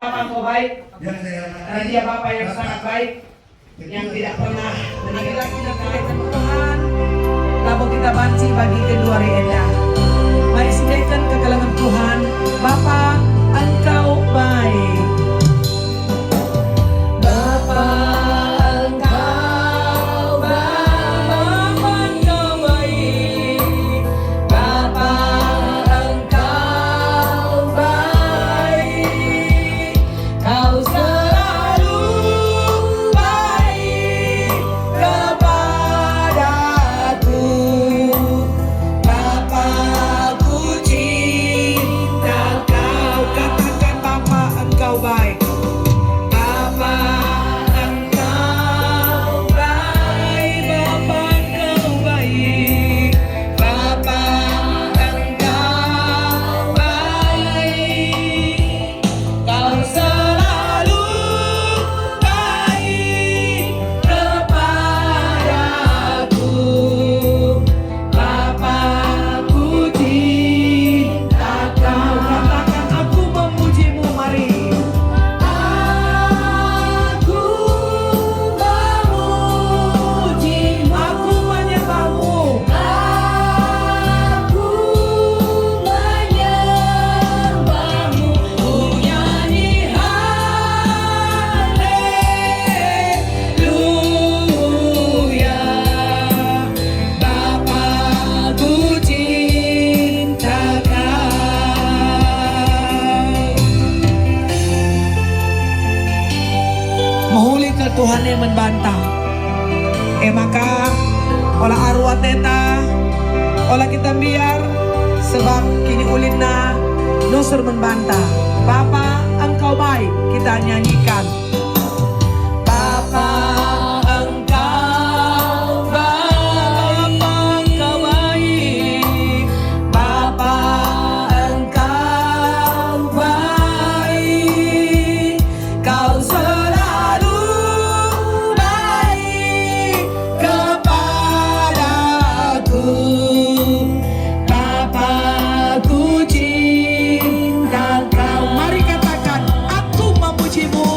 Engkau baik, karena Dia Bapa yang sangat baik, yang tidak pernah meninggalkan kita dengan Tuhan. Lalu kita banci bagi kedua reda. Mari sediakan kekelangan Tuhan. Bapa, Engkau baik. Bapa, Engkau baik. Bapa, Engkau baik. Bapa, Engkau baik. Kau selalu baik kepadaku. Bapa, ku cinta Kau. Katakan Bapa, Engkau baik. Bapa, Engkau baik. Bapa, Engkau baik. Bapa, Engkau baik. Kau selalu baik kepadaku. Bapa, ku cinta Kau. Katakan aku memujimu, mari. Aku memujimu. Aku menyembahmu. Aku menyembahmu. Ku nyanyi haleluya. Bapa, ku cinta Kau. Mahuli ke Tuhan yang membantah. Maka olah arwah teta, olah kita biar sebab kini ulina nusur membantah. Bapa, Engkau baik, kita nyanyikan. Bapa, Engkau baik. Bapa, Engkau baik. Bapa, Engkau baik. Kau selalu baik kepadaku. Bapa, ku cinta Kau. Mari katakan, aku memujimu.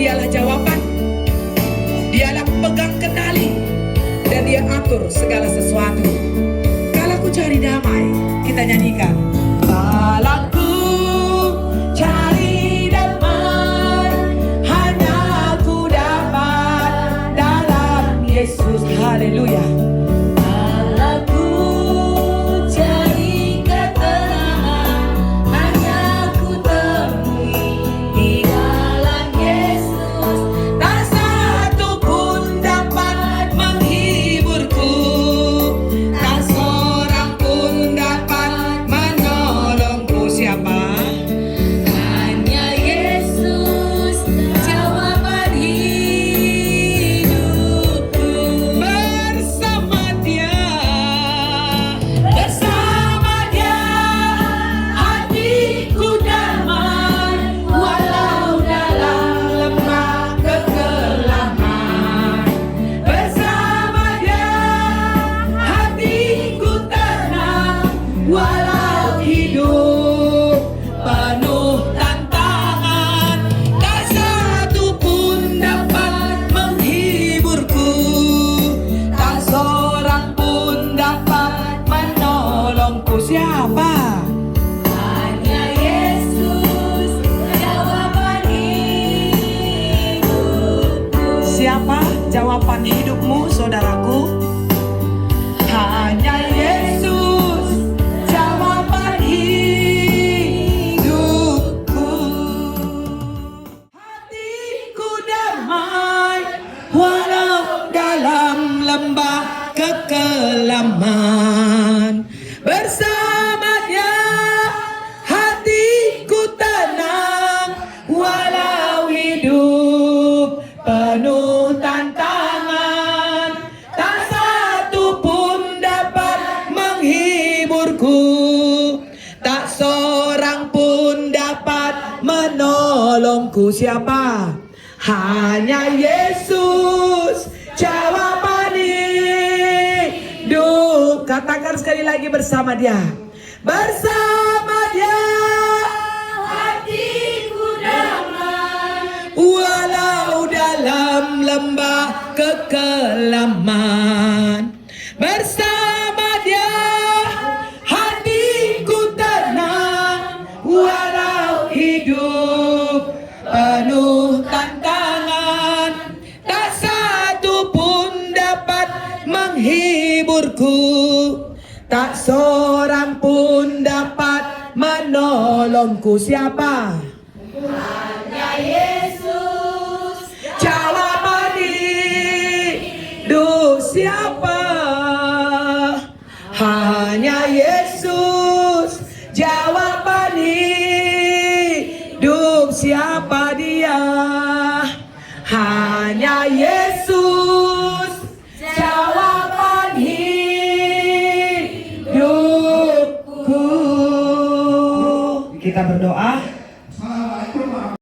Dialah jawaban, Dialah pegang kendali, dan Dia atur segala sesuatu. Kalau ku cari damai, kita nyanyikan. Kalau ku cari damai, hanya ku dapat dalam Yesus. Haleluya. Kalau ku cari ketenangan, hanya ku temui di dalam Yesus. Tak satu pun dapat menghiburku, tak seorang pun dapat menolongku. Siapa? Hanya Yesus, jawaban hidupku. Bersama Dia, bersama Dia, hatiku damai, walau dalam lembah kekelaman. Bersama Dia, hatiku tenang, walau hidup penuh tantangan. Tak satu pun dapat menghiburku, tak seorang pun dapat menolongku. Siapa? Hanya Yesus, jawaban hidupku. Siapa jawaban hidupmu, saudaraku? Hanya Yesus, jawaban hidupku. Hatiku damai, walau dalam lembah kekelaman. Bersama Dia, hatiku tenang, walau hidup penuh tantangan. Tak satu pun dapat menghiburku, tak seorang pun dapat menolongku. Siapa? Hanya Yesus, jawaban hidup. Katakan sekali lagi, bersama Dia. Bersama Dia, Hatiku damai, walau dalam lembah kekelaman. Bersama Dia, hatiku tenang, walau hidup penuh tantangan. Tak satu pun dapat menghiburku, tak seorang pun dapat menolongku. Siapa? hanya Yesus, Jawaban hidup. Siapa? Hanya Yesus, jawaban hidup. Siapa Dia? Hanya Yesus, jawaban hidupku. Kita berdoa.